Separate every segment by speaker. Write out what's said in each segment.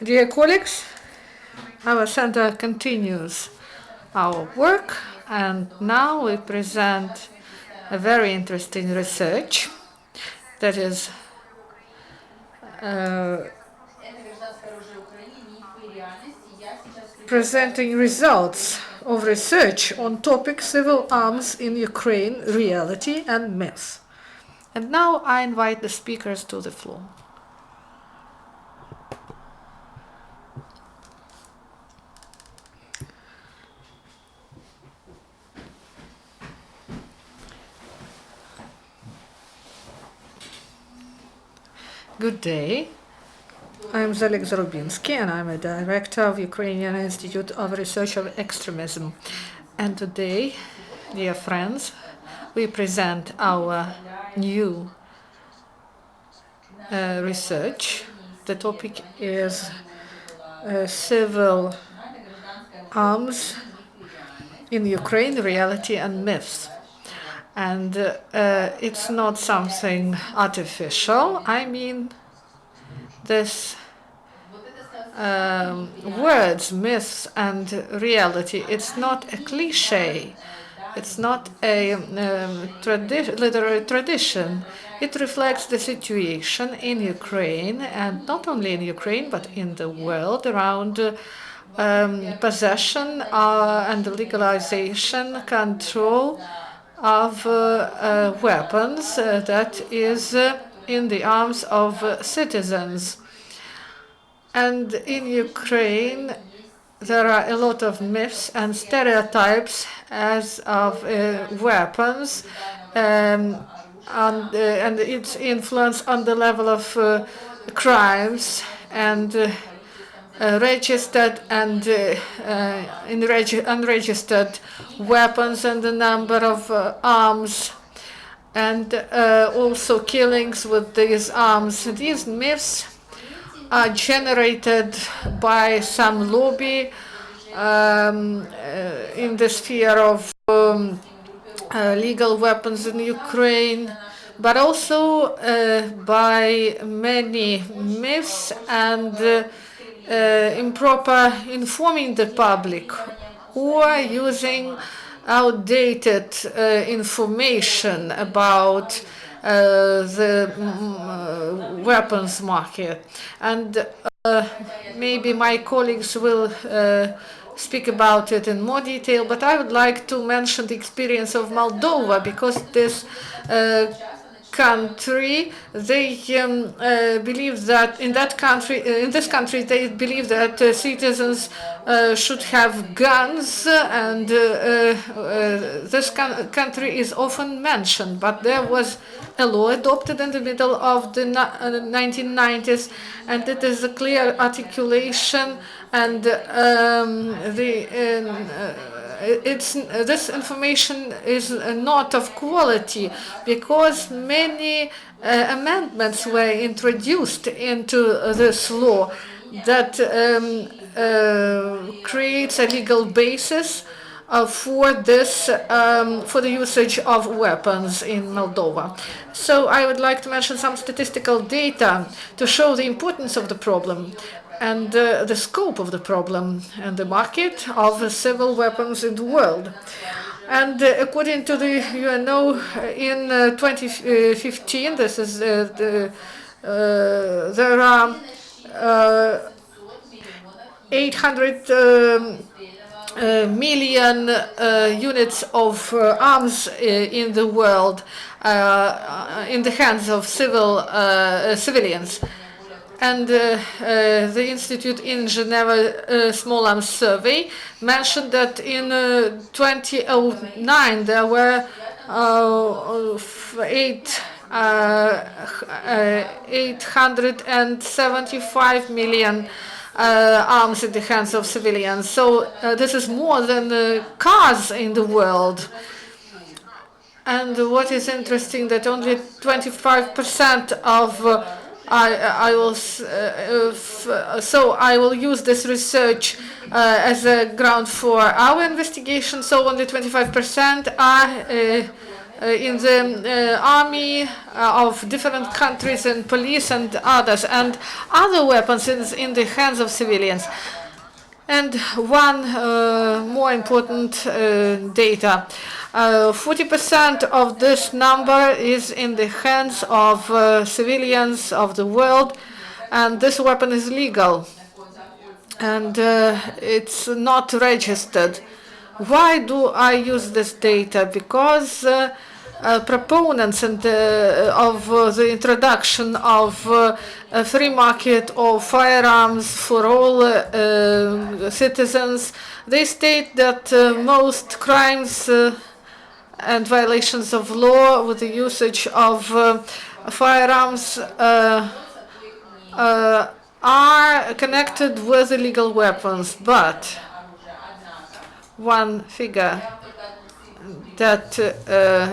Speaker 1: Dear colleagues, our center continues our work, and now we present a very interesting research that is presenting results of research on topic civil arms in Ukraine, reality and myth. And now I invite the speakers to the floor. Good day. I'm Zarubynskyi, and I'm a director of Ukrainian Institute of Research of Extremism. And today, dear friends, we present our new research. The topic is civil arms in Ukraine, reality and myths. And it's not something artificial. I mean, this words, myths and reality, it's not a cliche. It's not a literary tradition. It reflects the situation in Ukraine, and not only in Ukraine, but in the world around possession and legalization, control of weapons that is in the arms of citizens. And in Ukraine, there are a lot of myths and stereotypes as of weapons, and its influence on the level of crimes and registered and unregistered weapons, and the number of arms, and also killings with these arms. These myths are generated by some lobby in the sphere of legal weapons in Ukraine, but also by many myths and improper informing the public, or using outdated information about the weapons market. And maybe my colleagues will speak about it in more detail, but I would like to mention the experience of Moldova, because this country, they believe that in this country, they believe that citizens should have guns, and this country is often mentioned. But there was a law adopted in the middle of the 1990s, and it is a clear articulation, and this information is not of quality, because many amendments were introduced into this law that creates a legal basis for this, for the usage of weapons in Moldova. So I would like to mention some statistical data to show the importance of the problem and the scope of the problem and the market of civil weapons in the world. And according to the UNO, in 2015, this is there are 800 million units of arms in the world in the hands of civilians. And the institute in Geneva Small Arms Survey mentioned that in 2009 there were 875 million arms in the hands of civilians. So this is more than cars in the world. And what is interesting, that only 25% of I will use this research as a ground for our investigation. So only 25% are in the army of different countries and police and others, and other weapons in the hands of civilians. And one more important data. 40% of this number is in the hands of civilians of the world, and this weapon is legal. And it's not registered. Why do I use this data? Because proponents of the introduction of a free market of firearms for all citizens, they state that most crimes and violations of law with the usage of firearms are connected with illegal weapons. But one figure that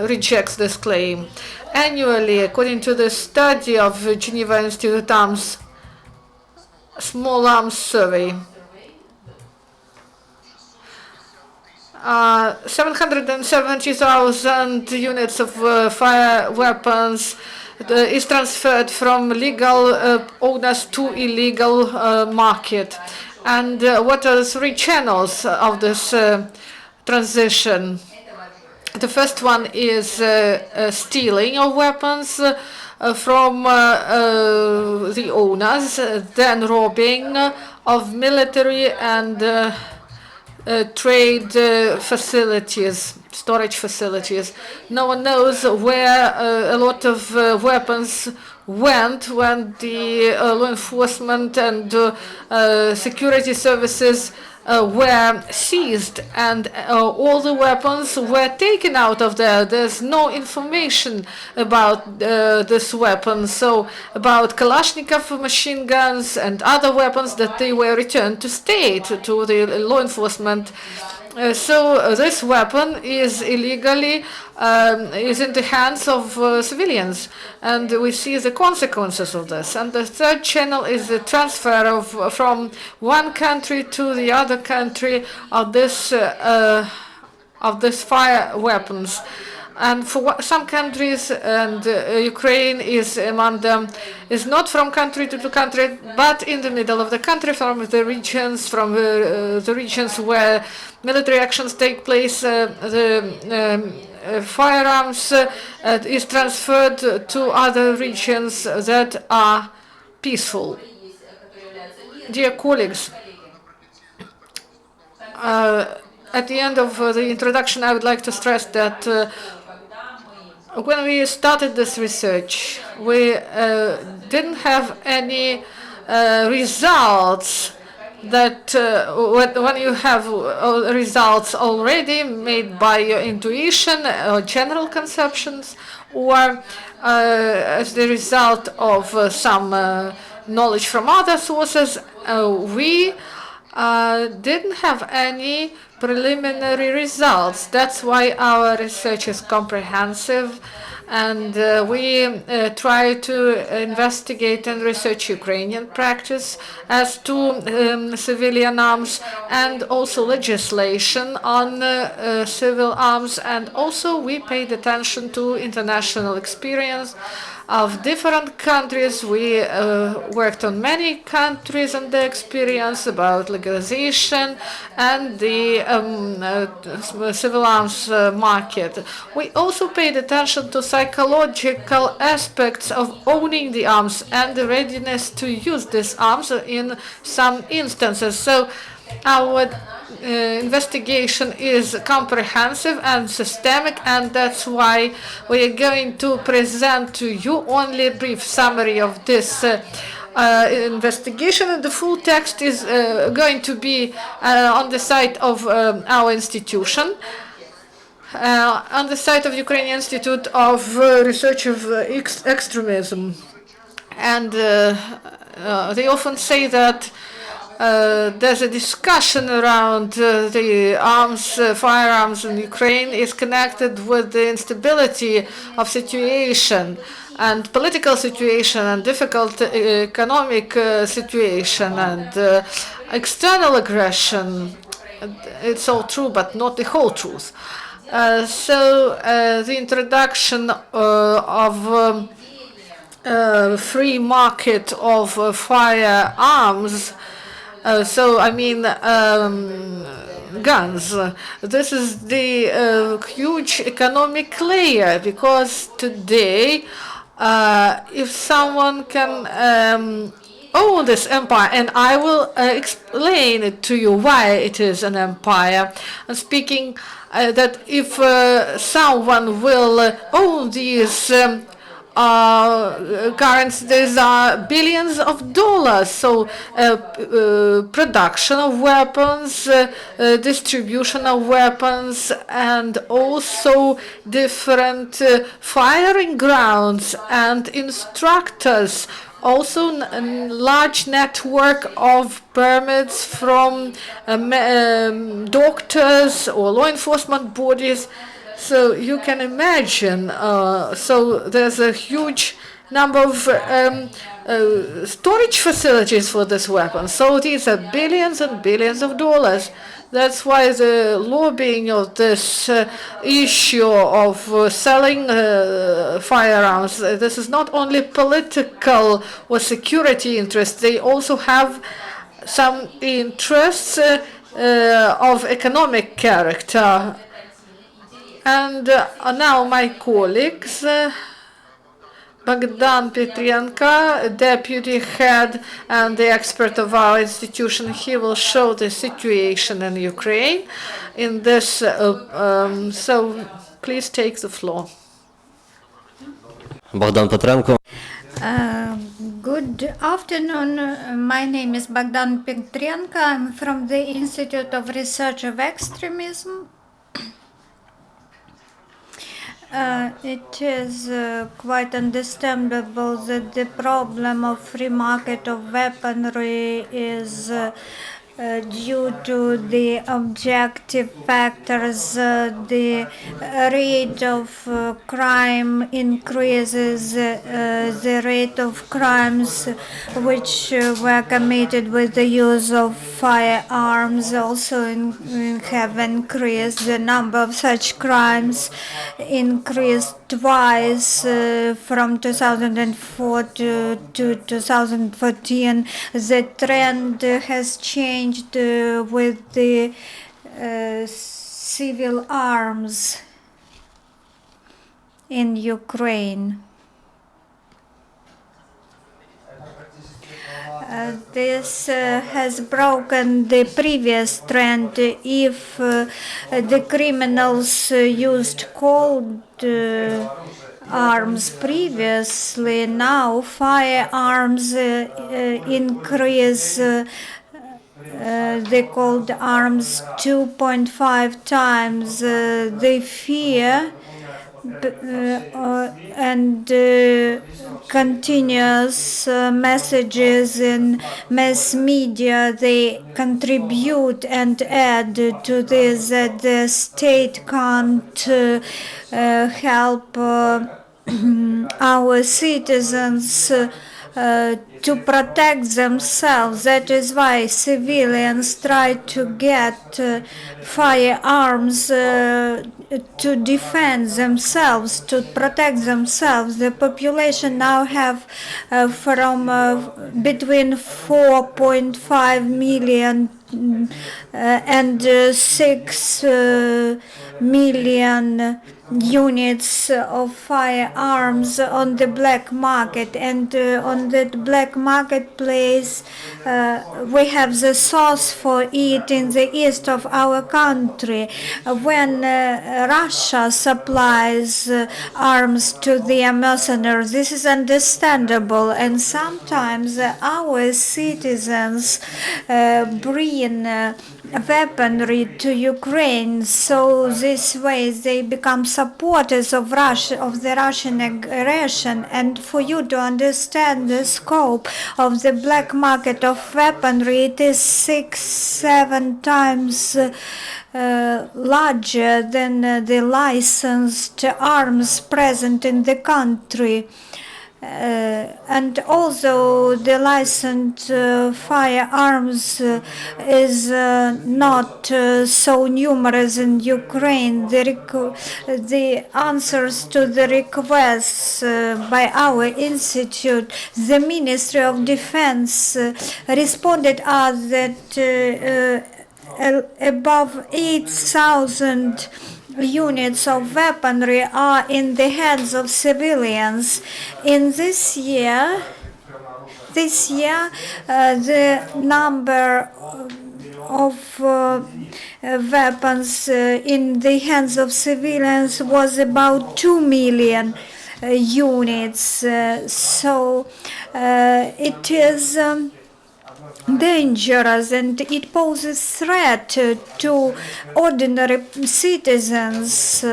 Speaker 1: rejects this claim. Annually, according to the study of Geneva Institute Arms Small Arms Survey, 770,000 units of fire weapons is transferred from legal owners to illegal market. And what are the three channels of this transition? The first one is stealing of weapons from the owners, then robbing of military and trade facilities, storage facilities. No one knows where a lot of weapons went when the law enforcement and security services were seized, and all the weapons were taken out of there. There's no information about this weapon, so about Kalashnikov machine guns and other weapons, that they were returned to state, to the law enforcement. So this weapon is illegally is in the hands of civilians, and we see the consequences of this. And the third channel is the transfer of from one country to the other country of this fire weapons. And for some countries, and Ukraine is among them, is not from country to country, but in the middle of the country, from the regions where military actions take place. Firearms is transferred to other regions that are peaceful. Dear colleagues, at the end of the introduction, I would like to stress that when we started this research, we didn't have any results that when you have results already made by your intuition or general conceptions, or as the result of some knowledge from other sources, we didn't have any preliminary results. That's why our research is comprehensive, and we try to investigate and research Ukrainian practice as to civilian arms, and also legislation on civil arms, and also we paid attention to international experience of different countries. We worked on many countries and the experience about legalization and the civil arms market. We also paid attention to psychological aspects of owning the arms and the readiness to use these arms in some instances. So our investigation is comprehensive and systemic, and that's why we are going to present to you only a brief summary of this investigation, and the full text is going to be on the site of our institution, on the site of Ukrainian Institute of Research of Extremism. And they often say that there's a discussion around the firearms in Ukraine is connected with the instability of situation and political situation and difficult economic situation and external aggression. It's all true, but not the whole truth. The introduction of free market of firearms, guns. This is the huge economic layer, because today, if someone can own this empire, and I will explain it to you why it is an empire. I'm speaking that if someone will own these currencies, these are billions of dollars. So production of weapons, distribution of weapons, and also different firing grounds and instructors. Also, a large network of permits from doctors or law enforcement bodies. So you can imagine, so there's a huge number of storage facilities for this weapon. So these are billions and billions of dollars. That's why the lobbying of this issue of selling firearms, this is not only political or security interests, they also have some interests of economic character. And now my colleagues, Bohdan Petrenko, deputy head and the expert of our institution, he will show the situation in Ukraine in this. So please take the floor.
Speaker 2: Bohdan Petrenko.
Speaker 3: Good afternoon. My name is Bohdan Petrenko. I'm from the Institute of Research of Extremism. It is quite understandable that the problem of free market of weaponry is due to the objective factors. The rate of crime increases, the rate of crimes which were committed with the use of firearms also have increased. The number of such crimes increased twice from 2004 to 2014. The trend has changed with the civil arms in Ukraine. This has broken the previous trend. If the criminals used cold arms previously, now firearms increase the cold arms 2.5 times. They fear and continuous messages in mass media, they contribute and add to this, that the state can't help our citizens to protect themselves. That is why civilians try to get firearms to defend themselves, to protect themselves. The population now have from between 4.5 million and 6 million units of firearms on the black market, and on that black marketplace we have the source for it in the east of our country. When Russia supplies arms to their mercenaries, this is understandable, and sometimes our citizens bring weaponry to Ukraine, so this way they become supporters of Russia, of the Russian aggression. And for you to understand the scope of the black market of weaponry, it is 6-7 times larger than the licensed arms present in the country. And although the licensed firearms is not so numerous in Ukraine, the answers to the requests by our institute, the Ministry of Defense responded us that above 8,000 units of weaponry are in the hands of civilians. In this year, the number of weapons in the hands of civilians was about 2 million units. So it is dangerous and it poses threat to ordinary citizens.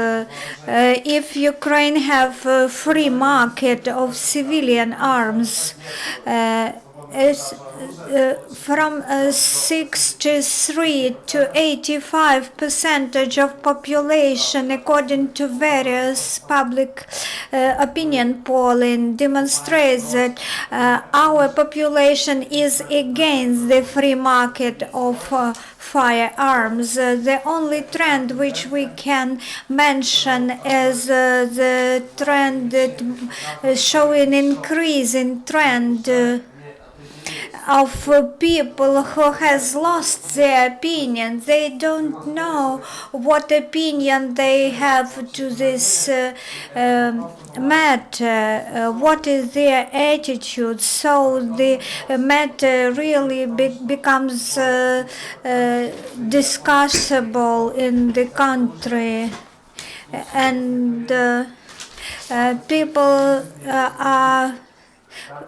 Speaker 3: If Ukraine have a free market of civilian arms, from 63 to 85% of population, according to various public opinion polling, demonstrates that our population is against the free market of firearms. The only trend which we can mention is the trend that showing increase in trend of people who has lost their opinion. They don't know what opinion they have to this matter, what is their attitude. So the matter really becomes discussable in the country, and people are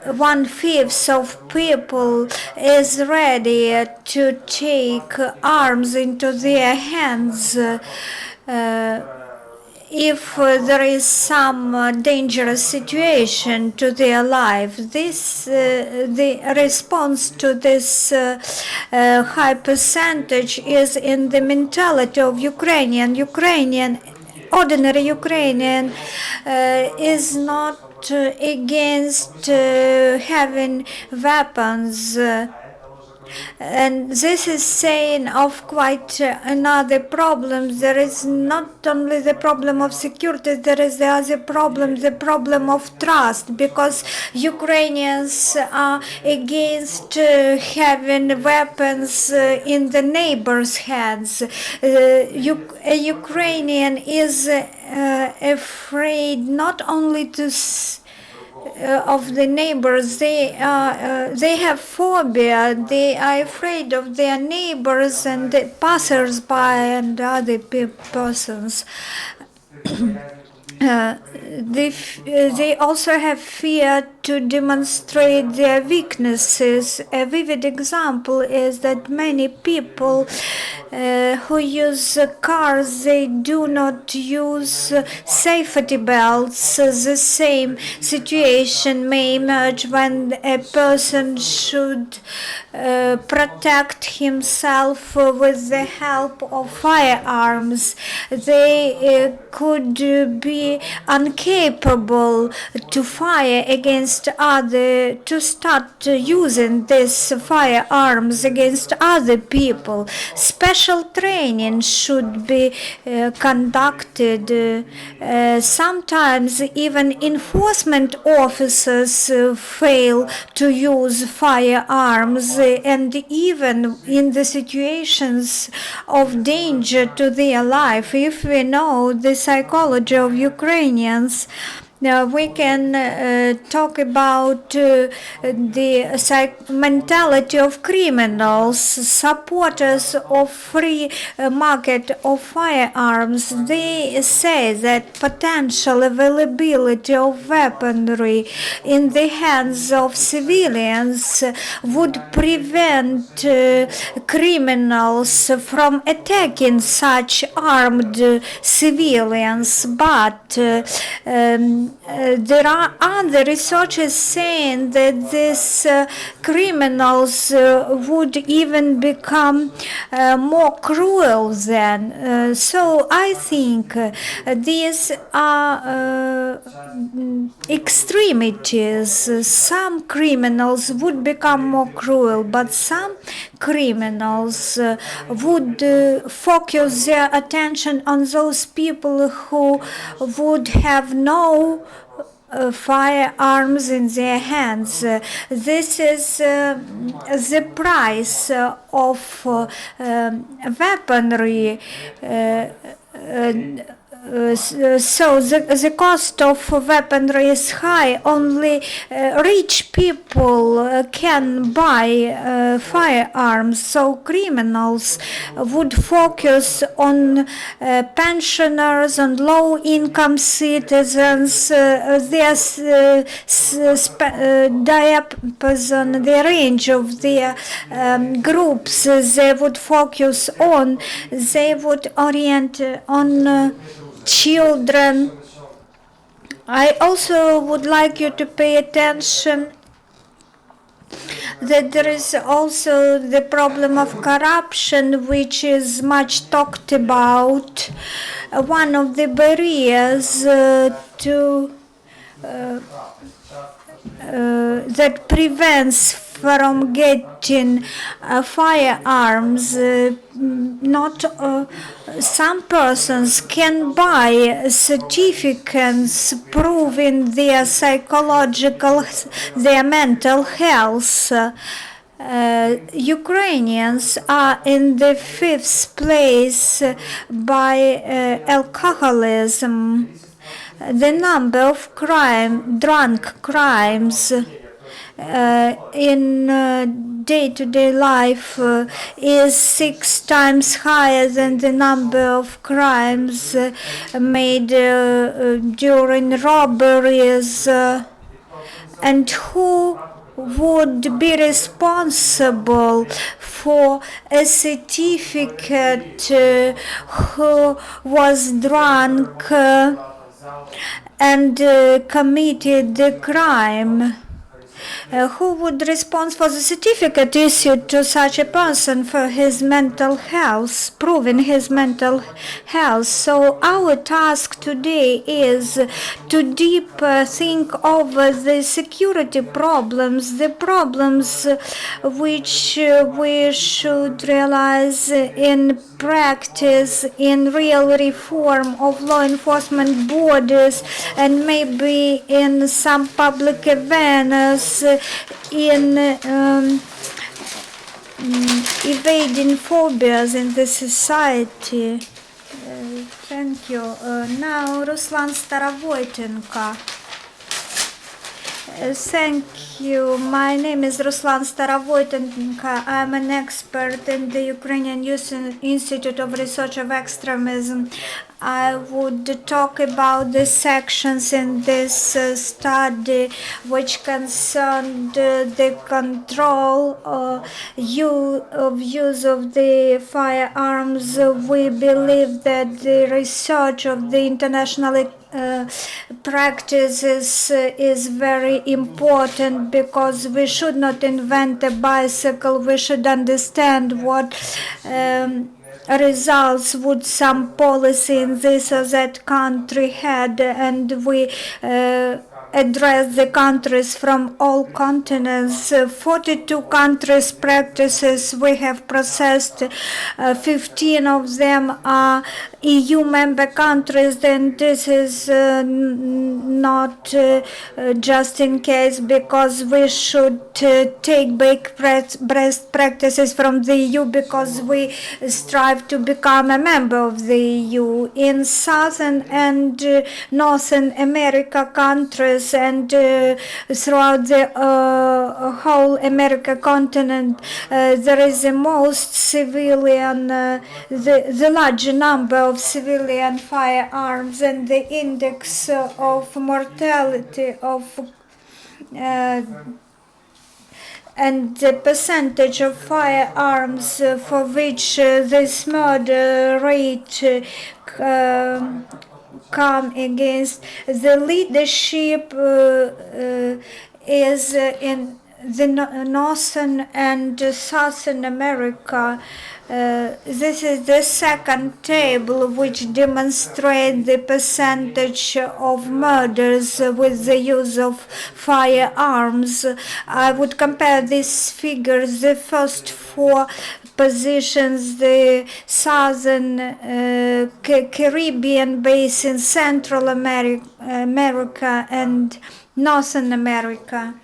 Speaker 3: 1/5 of people is ready to take arms into their hands if there is some dangerous situation to their life. The response to this high percentage is in the mentality of ordinary Ukrainian is not against having weapons. And this is saying of quite another problem. There is not only the problem of security, there is the other problem, the problem of trust, because Ukrainians are against having weapons in the neighbors' hands. A Ukrainian is afraid not only of the neighbors, they have phobia. They are afraid of their neighbors and the passers-by and other persons. They also have fear to demonstrate their weaknesses. A vivid example is that many people who use cars, they do not use safety belts. The same situation may emerge when a person should protect himself with the help of firearms. They could be incapable to fire against to start using these firearms against other people. Special training should be conducted. Sometimes even enforcement officers fail to use firearms, and even in the situations of danger to their life, if we know the psychology of Ukrainians, we can talk about the mentality of criminals, supporters of free market of firearms. They say that potential availability of weaponry in the hands of civilians would prevent criminals from attacking such armed civilians, but there are other researchers saying that these criminals would even become more cruel then. So I think these are extremities. Some criminals would become more cruel, but some criminals would focus their attention on those people who would have no firearms in their hands. This is the price of weaponry. So the cost of weaponry is high. Only rich people can buy firearms. So criminals would focus on pensioners, on low-income citizens, their diapason, the range of their groups they would focus on. They would orient on children. I also would like you to pay attention that there is also the problem of corruption, which is much talked about. One of the barriers that prevents from getting firearms. Not some persons can buy certificates proving their psychological, their mental health. Ukrainians are in the 5th place by alcoholism. The number of drunk crimes in day-to-day life is 6 times higher than the number of crimes made during robberies. And who would be responsible for a certificate who was drunk and committed the crime? Who would respond for the certificate issued to such a person for his mental health, proving his mental health? So our task today is to deeper think over the security problems, the problems which we should realize in practice, in real reform of law enforcement bodies, and maybe in some public awareness, in evading phobias in the society. Thank you. Now Ruslan Starovoitenko. Thank you. My name is Ruslan Starovoitenko. I'm an expert in the Ukrainian Youth Institute of Research of Extremism. I would talk about the sections in this study which concerned the control of use of the firearms. We believe that the research of the international practices is very important, because we should not invent a bicycle. We should understand what results would some policy in this or that country had, and we address the countries from all continents. 42 countries practices we have processed. 15 of them are EU member countries. Then this is not just in case, because we should take best practices from the EU, because we strive to become a member of the EU. In Southern and Northern America countries, and throughout the whole America continent, there is the most civilian, the large number of civilian firearms, and the index of mortality of and the percentage of firearms for which this murder rate come against. The leadership is in the Northern and Southern America. This is the second table which demonstrates the percentage of murders with the use of firearms. I would compare these figures. The first four positions: the Southern Caribbean basin, Central America and Northern America.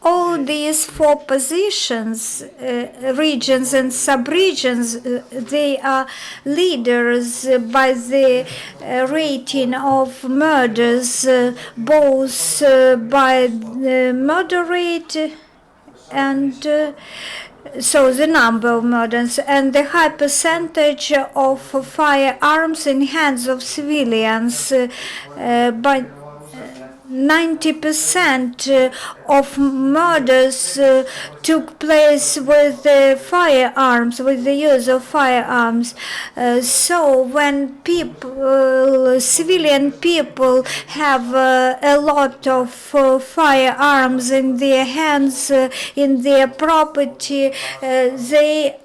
Speaker 3: All these four positions, regions and subregions, they are leaders by the rating of murders, both by the murder rate and so the number of murders and the high percentage of firearms in hands of civilians. By 90% of murders took place with firearms, with the use of firearms. So when people, civilian people, have a lot of firearms in their hands, in their property, they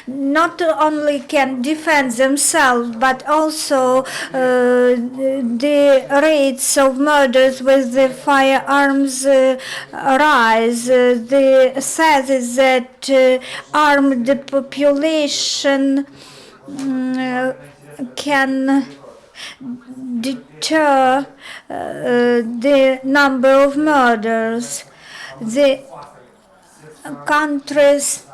Speaker 3: not only can defend themselves, but also the rates of murders with the firearms rise. The says is that armed population can deter the number of murders. The countries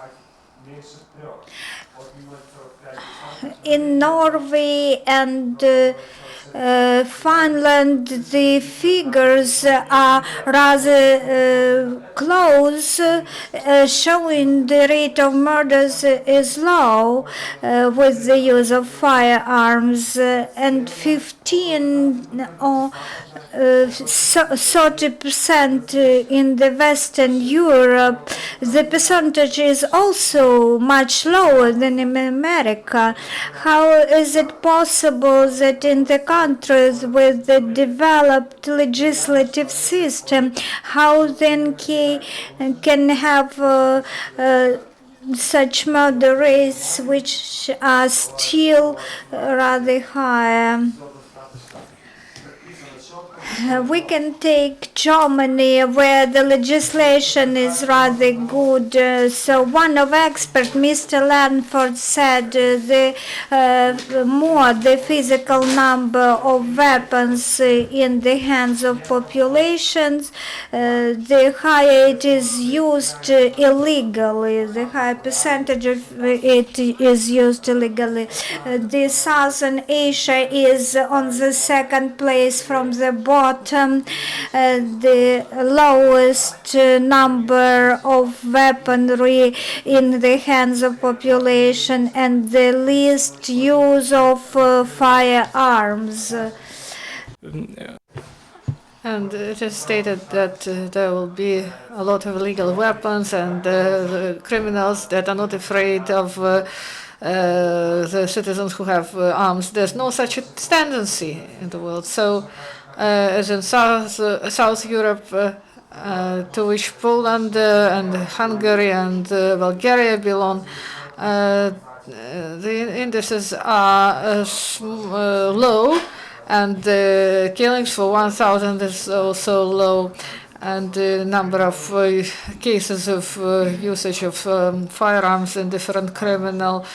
Speaker 3: in Norway and Finland, the figures are rather close, showing the rate of murders is low with the use of firearms, and 15 or 30% in the Western Europe. The percentage is also much lower than in America. How is it possible that in the countries with the developed legislative system, how then can have such murder rates which are still rather high? We can take Germany, where the legislation is rather good. So one of experts, Mr. Lanford, said the more the physical number of weapons in the hands of populations, the higher it is used illegally, the higher percentage of it is used illegally. The Southern Asia is on the second place from the bottom, the lowest number of weaponry in the hands of population and the least use of firearms.
Speaker 1: And it is stated that there will be a lot of illegal weapons and the criminals that are not afraid of the citizens who have arms. There's no such a tendency in the world. So, as in South Europe, to which Poland and Hungary and Bulgaria belong, the indices are low, and the killings for 1,000 is also low, and the number of cases of usage of firearms in different criminal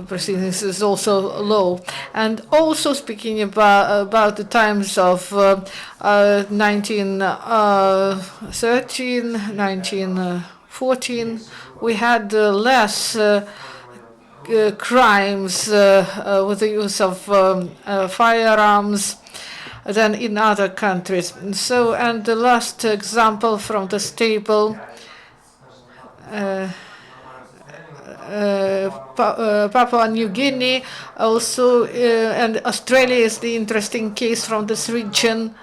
Speaker 1: proceedings is also low. And also speaking about the times of 1913, 1914, we had less crimes with the use of firearms than in other countries. So, and the last example from this table, Papua New Guinea also, and Australia is the interesting case from this region.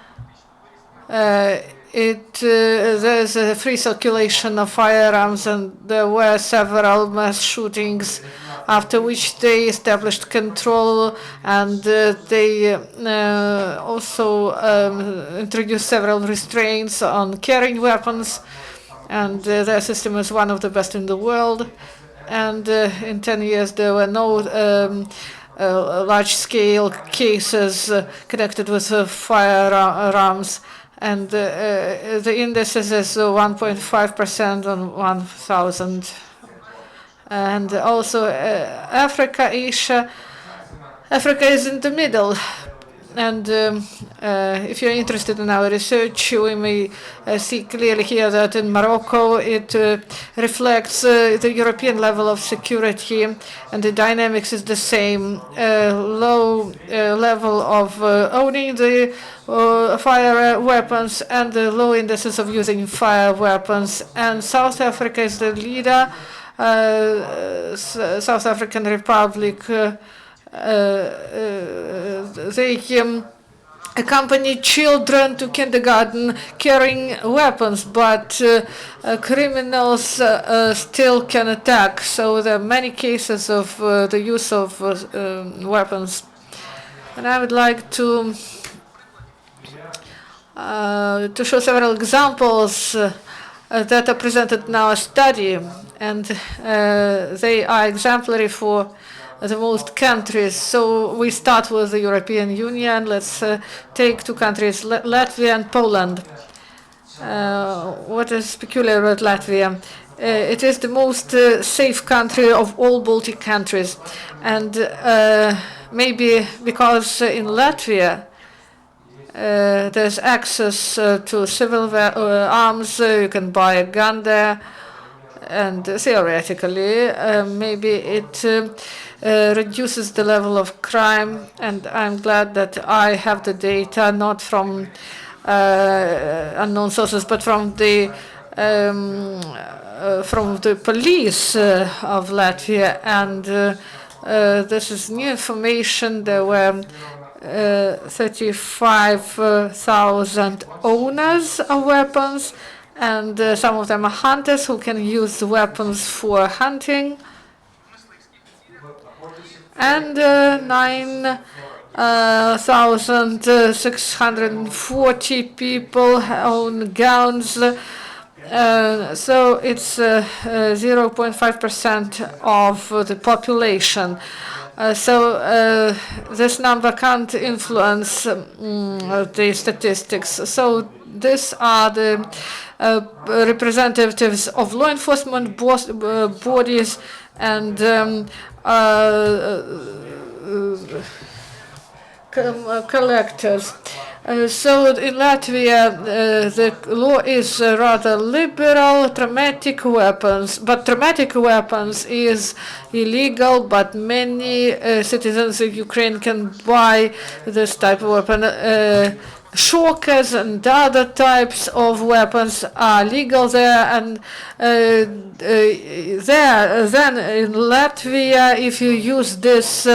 Speaker 1: there's a free circulation of firearms, and there were several mass shootings, after which they established control, and they also introduced several restraints on carrying weapons, and their system is one of the best in the world. And in 10 years there were no large-scale cases connected with firearms, and the indices is 1.5% on 1,000. And also Africa, Asia. Africa is in the middle. And if you're interested in our research, we may see clearly here that in Morocco it reflects the European level of security, and the dynamics is the same. Low level of owning the fire weapons and the low indices of using fire weapons. And South Africa is the leader. South African Republic, they accompany children to kindergarten carrying weapons, but criminals still can attack. So there are many cases of the use of weapons. And I would like to show several examples that are presented in our study, and they are exemplary for the most countries. So we start with the European Union. Let's take two countries, Latvia and Poland. What is peculiar about Latvia? It is the most safe country of all Baltic countries. And maybe because in Latvia there's access to civil arms, you can buy a gun there, and theoretically maybe it reduces the level of crime. And I'm glad that I have the data not from unknown sources, but from the police of Latvia. And this is new information. There were 35,000 owners of weapons, and some of them are hunters who can use the weapons for hunting. And 9,640 people own guns. So it's 0.5% of the population. So this number can't influence the statistics. So these are the representatives of law enforcement bodies and collectors. So in Latvia, the law is rather liberal. Traumatic weapons is illegal, but many citizens of Ukraine can buy this type of weapon. Shockers and other types of weapons are legal there, and then in Latvia, if you use this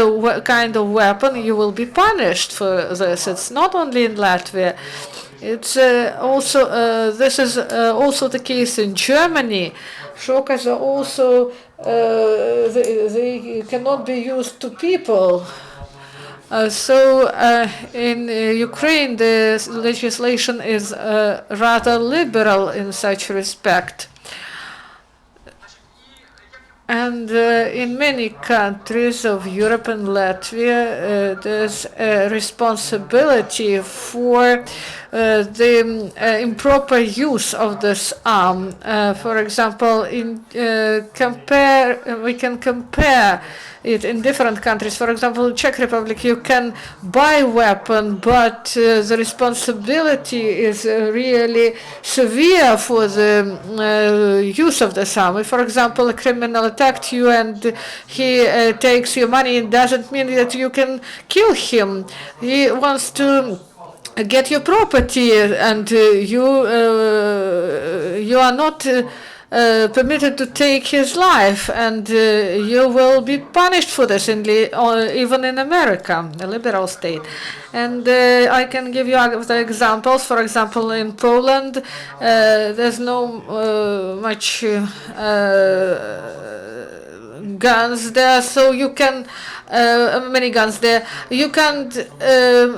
Speaker 1: kind of weapon, you will be punished for this. It's not only in Latvia. It's also this is also the case in Germany. Shockers are also they cannot be used to people. In Ukraine, the legislation is rather liberal in such respect. And in many countries of Europe and Latvia, there's a responsibility for the improper use of this arm. For example, we can compare it in different countries. For example, Czech Republic, you can buy a weapon, but the responsibility is really severe for the use of this arm. If, for example, a criminal attacked you and he takes your money, it doesn't mean that you can kill him. He wants to get your property, and you are not permitted to take his life, and you will be punished for this, even in America, a liberal state. And I can give you other examples. For example, in Poland, there's no much guns there, so you can many guns there. You can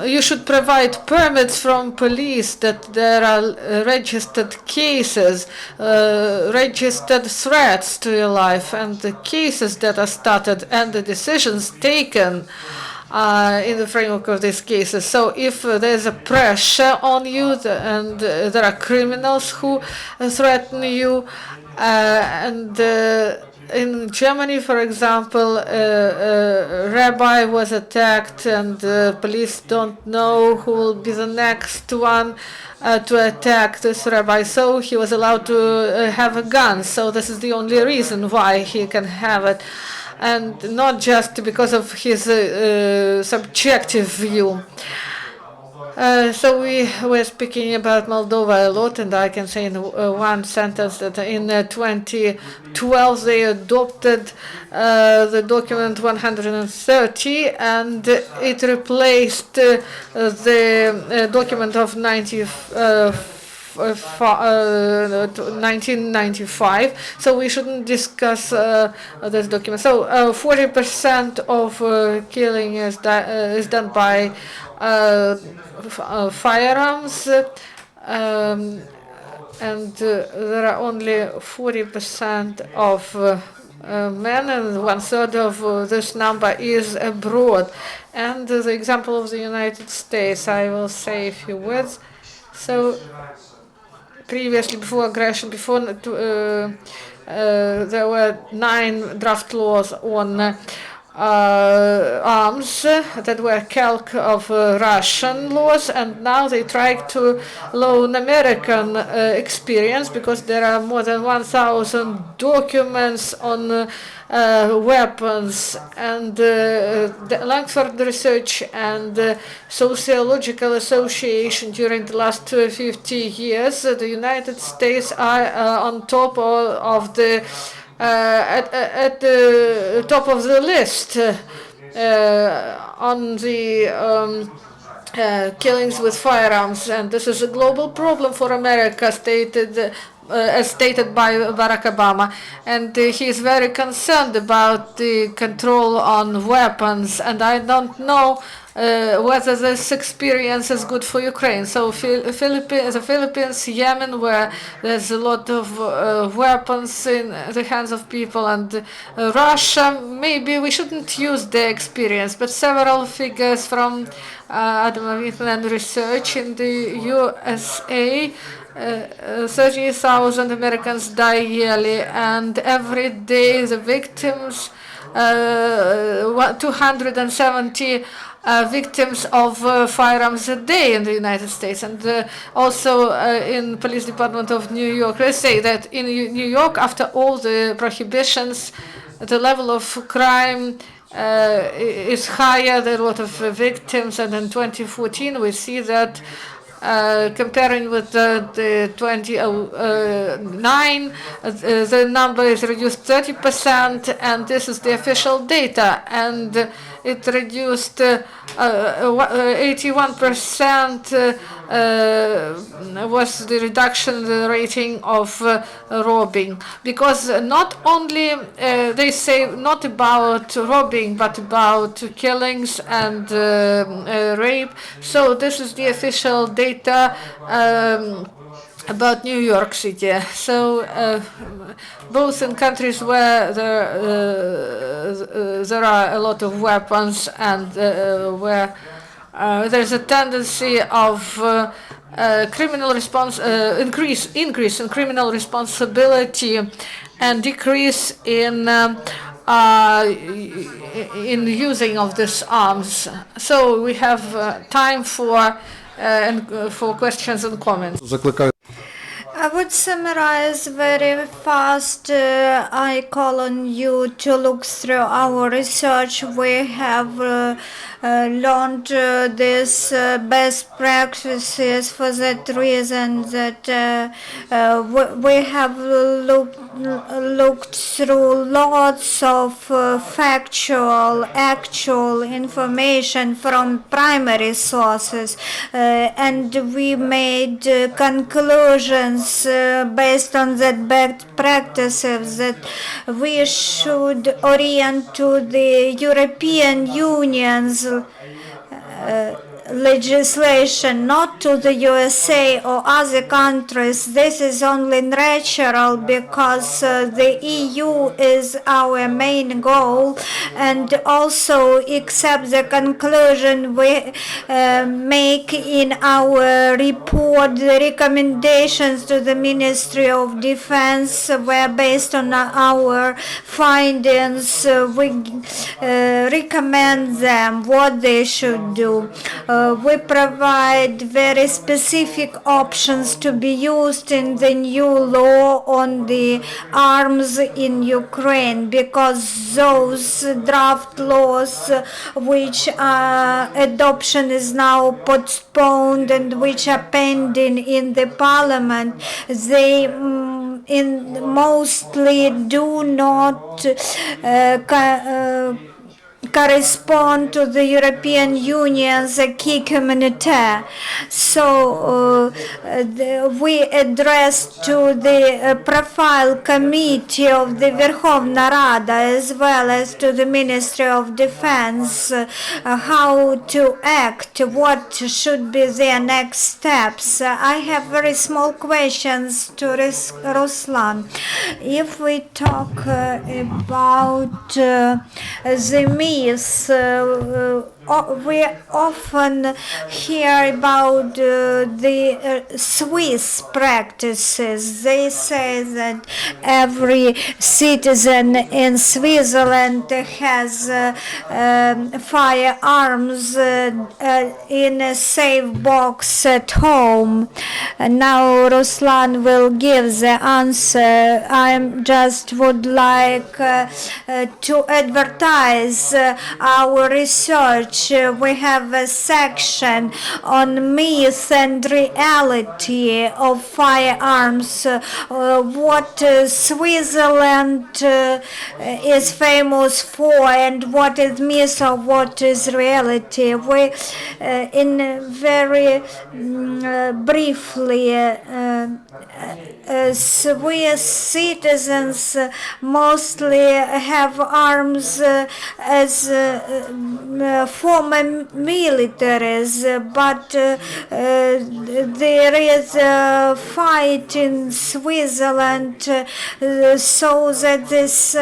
Speaker 1: you should provide permits from police that there are registered cases, registered threats to your life, and the cases that are started and the decisions taken in the framework of these cases. So if there's a pressure on you and there are criminals who threaten you, and in Germany, for example, a rabbi was attacked, and the police don't know who will be the next one to attack this rabbi. So he was allowed to have a gun. So this is the only reason why he can have it, and not just because of his subjective view. So we were speaking about Moldova a lot, and I can say in one sentence that in 2012 they adopted the document 130, and it replaced the document of 1995, so we shouldn't discuss this document. So 40% of killing is done by firearms, and there are only 40% of men, and 1/3 of this number is abroad. And the example of the United States, I will say a few words. So previously, before aggression, there were 9 draft laws on arms that were calque of Russian laws, and now they try to loan American experience, because there are more than 1,000 documents on weapons, and the Langford research and sociological association during the last 50 years, the United States are on top of the at the top of the list on the killings with firearms, and this is a global problem for America, as stated by Barack Obama, and he is very concerned about the control on weapons, and I don't know whether this experience is good for Ukraine. So the Philippines, Yemen, where there's a lot of weapons in the hands of people, and Russia, maybe we shouldn't use their experience, but several figures from Adam and research in the USA, 30,000 Americans die yearly, and every day the victims, 270 victims of firearms a day in the United States, and also in police department of New York. They say that in New York, after all the prohibitions, the level of crime is higher, there are a lot of victims, and in 2014 we see that comparing with the 2009, the number is reduced 30%, and this is the official data, and it reduced 81% was the reduction in the rating of robbing, because not only they say not about robbing but about killings and rape. So this is the official data about New York City. So both in countries where there are a lot of weapons and where there's a tendency of criminal increase in criminal responsibility and decrease in using of these arms. So we have time for questions and comments.
Speaker 3: I would summarize very fast. I call on you to look through our research. We have learned these best practices for that reason that we have looked through lots of factual, actual information from primary sources, and we made conclusions based on that best practices that we should orient to the European Union's legislation, not to the USA or other countries. This is only natural because the EU is our main goal, and also accept the conclusion we make in our report. The recommendations to the Ministry of Defense were based on our findings. We recommend them what they should do. We provide very specific options to be used in the new law on the arms in Ukraine, because those draft laws which adoption is now postponed and which are pending in the parliament, they mostly do not correspond to the European Union's acquis communautaire. So we addressed to the profile committee of the Verkhovna Rada as well as to the Ministry of Defense how to act, what should be their next steps. I have very small questions to Ruslan. If we talk about the myths, we often hear about the Swiss practices. They say that every citizen in Switzerland has firearms in a safe box at home. Now Ruslan will give the answer. I just would like to advertise our research. We have a section on myth and reality of firearms, what Switzerland is famous for, and what is myth or what is reality. We, in very briefly, Swiss citizens mostly have arms as former militaries, but there is a fight in Switzerland so that this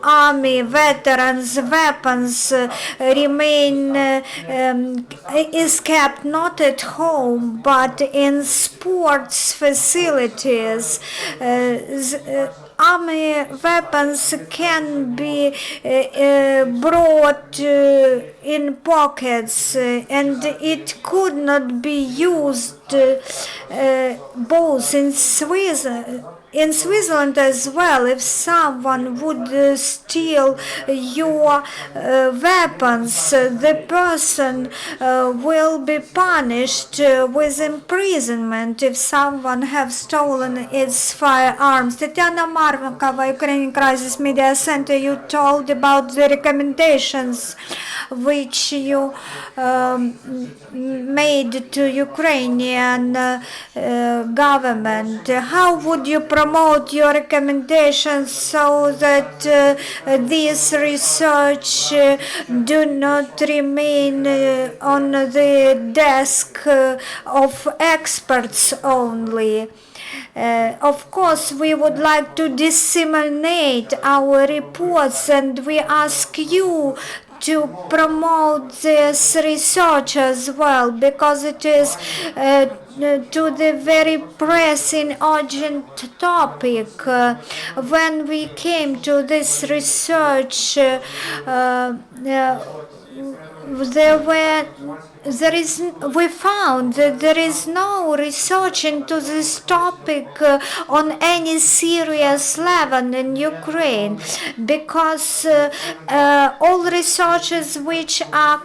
Speaker 3: army veterans weapons remain is kept not at home but in sports facilities. Army weapons can be brought in pockets, and it could not be used both in Switzerland as well. If someone would steal your weapons, the person will be punished with imprisonment if someone have stolen its firearms. Tatiana Markova, Ukrainian Crisis Media Center, you told about the recommendations which you made to Ukrainian government. How would you promote your recommendations so that this research do not remain on the desk of experts only? Of course, we would like to disseminate our reports, and we ask you to promote this research as well, because it is to the very pressing, urgent topic. When we came to this research, we found that there is no research into this topic on any serious level in Ukraine, because all researches which are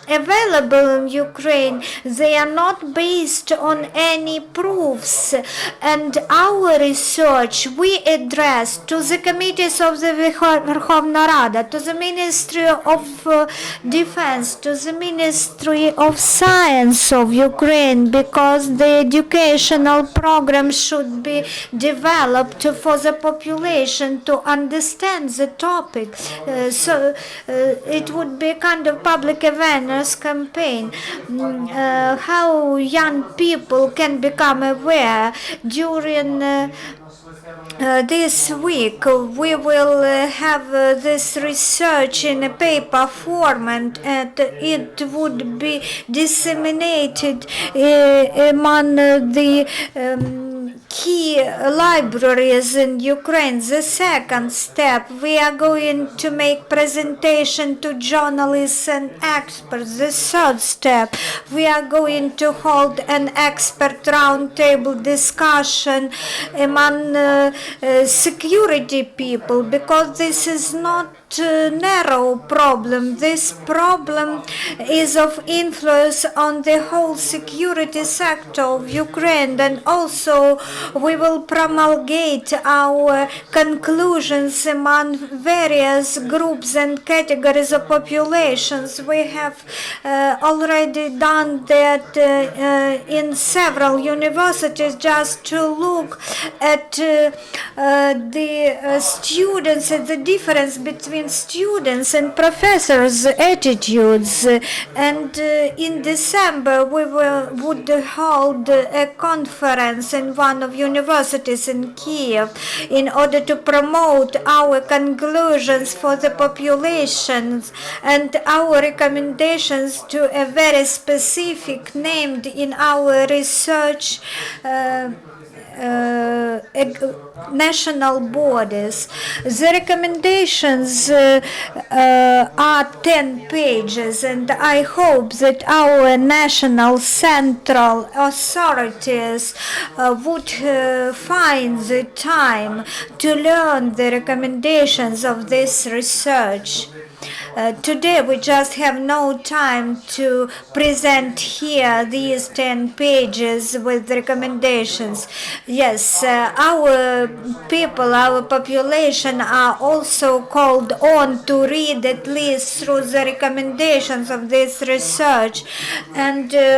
Speaker 3: available in Ukraine, they are not based on any proofs, and our research we address to the committees of the Verkhovna Rada, to the Ministry of Defense, to the Ministry of Science of Ukraine, because the educational program should be developed for the population to understand the topic. So it would be a kind of public awareness campaign, how young people can become aware. During this week we will have this research in a paper format, and it would be disseminated among the key libraries in Ukraine. The second step, we are going to make presentation to journalists and experts. The third step, we are going to hold an expert roundtable discussion among security people, because this is not a narrow problem. This problem is of influence on the whole security sector of Ukraine, and also we will promulgate our conclusions among various groups and categories of populations. We have already done that in several universities, just to look at the students and the difference between students and professors' attitudes. And in December we would hold a conference in one of universities in Kiev in order to promote our conclusions for the populations and our recommendations to a very specific named in our research national bodies. The recommendations are 10 pages, and I hope that our national central authorities would find the time to learn the recommendations of this research. Today we just have no time to present here these 10 pages with recommendations. Yes, our people, our population are also called on to read at least through the recommendations of this research, and